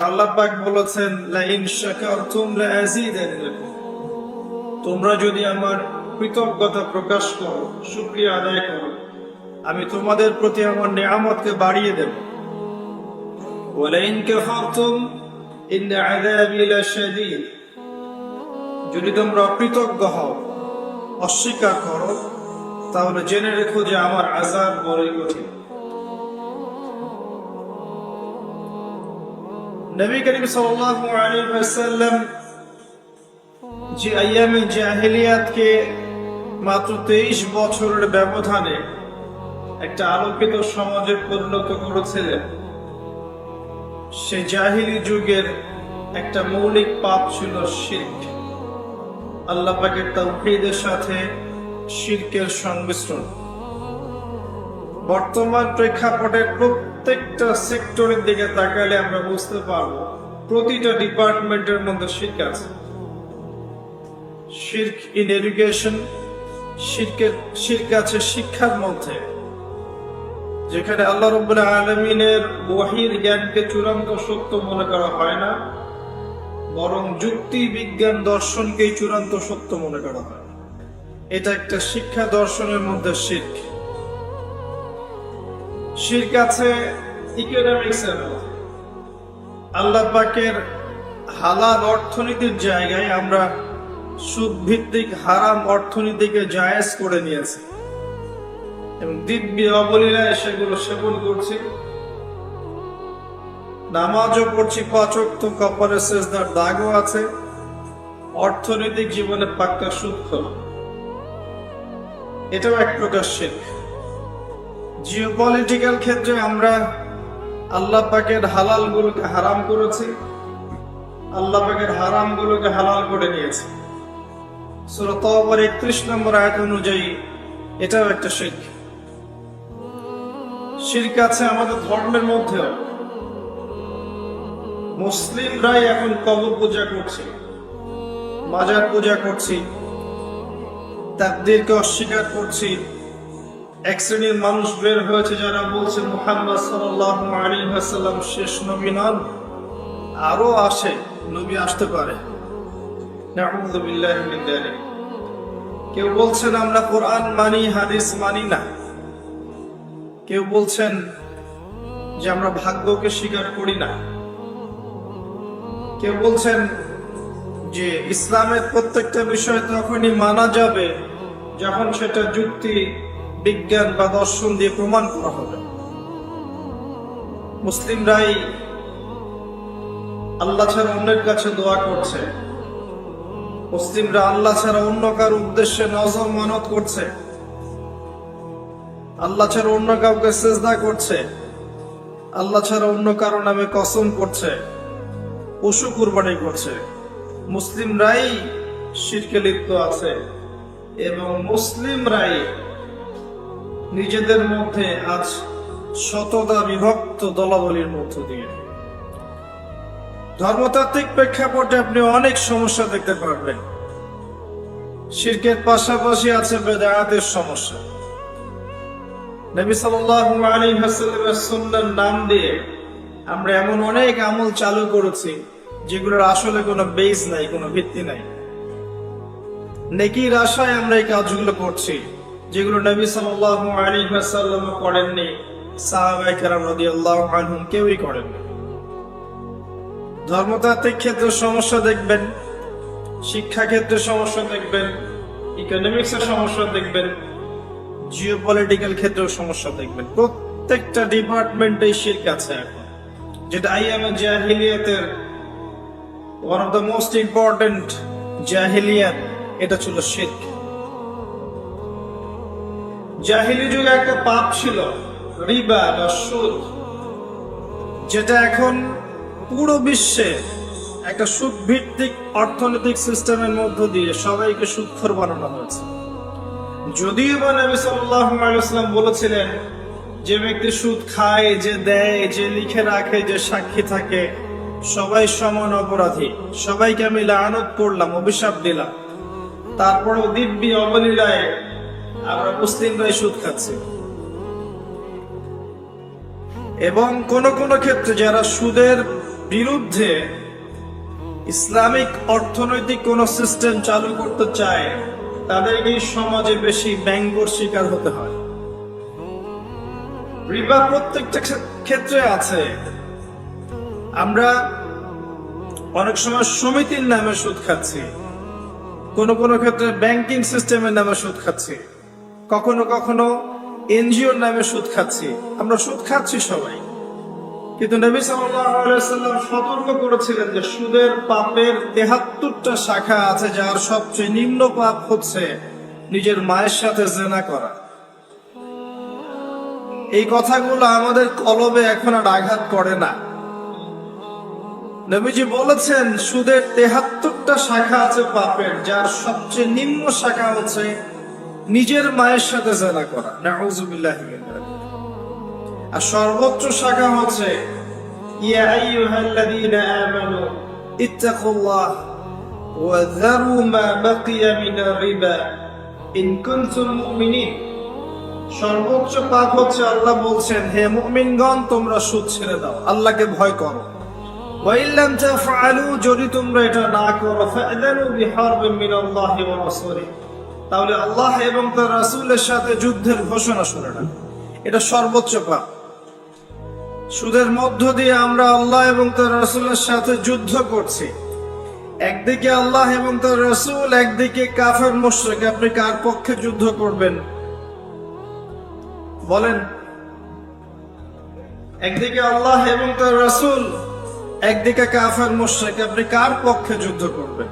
আল্লাহ পাক বলেছেন, লা ইন শাকারতুম লা আযীদান্নাকুম, তোমরা যদি আমার কৃতজ্ঞতা প্রকাশ করো, শুকরিয়া আদায় করো, আমি তোমাদের প্রতি আমার নিয়ামতকে বাড়িয়ে দেব। ওয়া লা ইন কাফারতুম ইন্না আযাবি লাশাদীদ, যদি তোমরা অকৃতজ্ঞ হও, অস্বীকার করো, তাহলে জেনে রেখো যে আমার আযাব বড়ই কঠিন। নবী করিম সাল্লাল্লাহু আলাইহি ওয়াসাল্লাম যে আইয়ামে জাহেলিয়াতকে মাত্র 23 বছরের ব্যবধানে একটা আলোকিত সমাজে পরিণত করেছিলেন, সে জাহিলি যুগের একটা মৌলিক পাপ ছিল শিরক। আল্লাহ পাকের তাওহীদের সাথে শিরকের সংমিশ্রণ। বর্তমান প্রেক্ষাপটের প্রত্যেকটা সেক্টরের দিকে তাকালে আমরা বুঝতে পারবো প্রতিটা ডিপার্টমেন্টের মধ্যে শিরক আছে। শিরক ইন এডুকেশন, শিরক আছে শিক্ষার মধ্যে, যেখানে আল্লাহ রাব্বুল আলামিনের ওহীর জ্ঞানকে চূড়ান্ত সত্য মনে করা হয় না, বরং যুক্তি বিজ্ঞান দর্শনকেই চূড়ান্ত সত্য মনে করা হয়। এটা একটা শিক্ষা দর্শনের মধ্যে শিরক। শিরক আছে ইকোনমিক্সের মধ্যে। আল্লাহ পাকের হালাল অর্থনীতির জায়গায় আমরা সুদ ভিত্তিক হারাম অর্থনীতিকে জায়েজ করে নিয়েছি এবং দিব্যি অবলীলায় সেগুলো সেবন করছি। নামাজও পড়ছি 5 ওয়াক্ত, কপালে সেজদার দাগও আছে, অর্থনৈতিক জীবনে পাক্কা সুদখোর। এটাও এক প্রকার শিরক। জিওপলিটিক্যাল ক্ষেত্রে আমরা আল্লাহ পাকের হালাল গুলোকে হারাম করেছি, আল্লাহ পাকের হারাম গুলোকে হালাল করে নিয়েছি। সূরা তাওবার 31 নম্বর আয়াত অনুযায়ী এটাও একটা শিরক। শিরক আছে আমাদের ধর্মের মধ্যেও। মুসলিমরাই এখন কবর পূজা করছে, মাজার পূজা করছি, তাকদীরকে অস্বীকার করছি। এক শ্রেণীর মানুষ বের হয়েছে যারা বলছে মুহাম্মদ সাল্লাল্লাহু আলাইহি ওয়াসাল্লাম শেষ নবী নন, আরো আসে, নবী আসতে পারে। নাউযু বিল্লাহি মিন যালিক। কেউ বলছেন আমরা কোরআন মানি, হাদিস মানি না। কেউ বলছেন যে আমরা ভাগ্যকে স্বীকার করি না। কেউ বলছেন যে ইসলামের প্রত্যেকটা বিষয় তখনই মানা যাবে যখন সেটা যুক্তি বিজ্ঞান বা দর্শন দিয়ে প্রমাণ করা হবে। মুসলিমরাই আল্লাহ ছাড়া অন্যের কাছে দোয়া করছে, মুসলিমরা আল্লাহ ছাড়া অন্য কার উদ্দেশ্যে নজর মানত করছে, আল্লাহ ছাড়া অন্য কাউকে সিজদা করছে, আল্লাহ ছাড়া অন্য কারো নামে কসম করছে, পশু কুরবানি করছে। মুসলিমরাই শিরকে লিপ্ত আছে এবং মুসলিমরাই নিজেদের মধ্যে আজ শতদা বিভক্ত দলাবলির মধ্য দিয়ে। ধর্মতাত্ত্বিক প্রেক্ষাপটে আপনি অনেক সমস্যা দেখতে পারবেন। শিরকের পাশাপাশি আছে বেদায়াতের সমস্যা। নবী সাল্লাল্লাহু আলাইহি ওয়াসাল্লামের সুন্নাহর নাম দিয়ে আমরা এমন অনেক আমল চালু করেছি যেগুলোর আসলে কোনো বেস নাই, কোনো ভিত্তি নাই। নেকির আশায় আমরা এই কাজগুলো করছি যেগুলো নবী সাল্লাল্লাহু আলাইহি ওয়াসাল্লাম করেননি, সাহাবায়ে কেরাম রাদিয়াল্লাহু আনহুম কেউই করেননি। ধর্মতাত্ত্বিক ক্ষেত্রে সমস্যা দেখবেন, শিক্ষা ক্ষেত্রে সমস্যা দেখবেন, ইকোনমিক্সের সমস্যা দেখবেন, জিওপলিটিক্যাল ক্ষেত্রেও সমস্যা দেখবেন। প্রত্যেকটা ডিপার্টমেন্টেই শিরক আছে এখন, যেটা আইয়ামে জাহিলিয়াতের one of the most important জাহিলিয়াত, এটা ছিল শিরক। জাহিলি যুগে একটা পাপ ছিল রিবা বা সুদ, যেটা এখন পুরো বিশ্বে একটা সুদ ভিত্তিক অর্থনৈতিক সিস্টেমের মধ্য দিয়ে সবাইকে সুদখোর বানানো হয়েছে। যদিও বা নবী সাল্লাল্লাহু আলাইহি ওয়াসাল্লাম বলেছিলেন যে ব্যক্তি সুদ খায়, যে দেয়, যে লিখে রাখে, যে সাক্ষী থাকে, সবাই সমান অপরাধী, সবাইকে আমি লানত করলাম, অভিশাপ দিলাম। তারপরেও দিব্যি অবলীলায় আমরা মুসলিমরাই সুদ খাচ্ছি। এবং কোন কোন ক্ষেত্রে যারা সুদের বিরুদ্ধে ইসলামিক অর্থনৈতিক কোন সিস্টেম চালু করতে চায়, তাদেরকে সমাজে বেশি ব্যঙ্গর শিকার হতে হয়। রিবা প্রত্যেকটা ক্ষেত্রে আছে। আমরা অনেক সময় সমিতির নামে সুদ খাচ্ছি, কোন কোন ক্ষেত্রে ব্যাংকিং সিস্টেমের নামে সুদ খাচ্ছি, কখনো কখনো এনজিওর নামে সুদ খাচ্ছি। আমরা সুদ খাচ্ছি সবাই, কিন্তু নবী সাল্লাল্লাহু আলাইহি ওয়াসাল্লাম সতর্ক করেছিলেন যে সুদের পাপের ৭৩টা শাখা আছে, যার সবচেয়ে নিম্ন পাপ হচ্ছে নিজের মায়ের সাথে জিনা করা। এই কথাগুলো আমাদের কলবে এখন আর আঘাত করে না। নবীজি বলেছেন সুদের ৭৩টা শাখা আছে পাপের, যার সবচেয়ে নিম্ন শাখা হচ্ছে নিজের মায়ের সাথে জিনা করা, নাউযুবিল্লাহি মিন যালিক। আর সর্বোচ্চ শাখা হচ্ছে ইয়া আইয়ুহাল্লাযীনা আমানু ইত্তাকুল্লাহ ওয়া যারু মা বাকিয়া মিনার রিবা ইন কুনতুম মুমিনিন। সর্বোচ্চ পাপ হচ্ছে আল্লাহ বলছেন, হে মুমিনগণ তোমরা সুদ ছেড়ে দাও, আল্লাহকে ভয় করো। ওয়া ইল্লাম তাফআলু, যদি তোমরা এটা না করো, ফাআযানু বিহারবিন মিনাল্লাহি ওয়া রাসূলিহি, তাহলে আল্লাহ এবং তার রাসূলের সাথে যুদ্ধের ঘোষণা শুনে না। এটা সর্বোচ্চ পাপ। সুদের মধ্য দিয়ে আমরা আল্লাহ এবং তার রাসূলের সাথে যুদ্ধ করছি। একদিকে আল্লাহ এবং তার রাসূল, একদিকে কাফের মুশরিক। আপনি কার পক্ষে যুদ্ধ করবেন বলেন? একদিকে আল্লাহ এবং তার রাসূল, একদিকে কাফের মুশরিক, আপনি কার পক্ষে যুদ্ধ করবেন?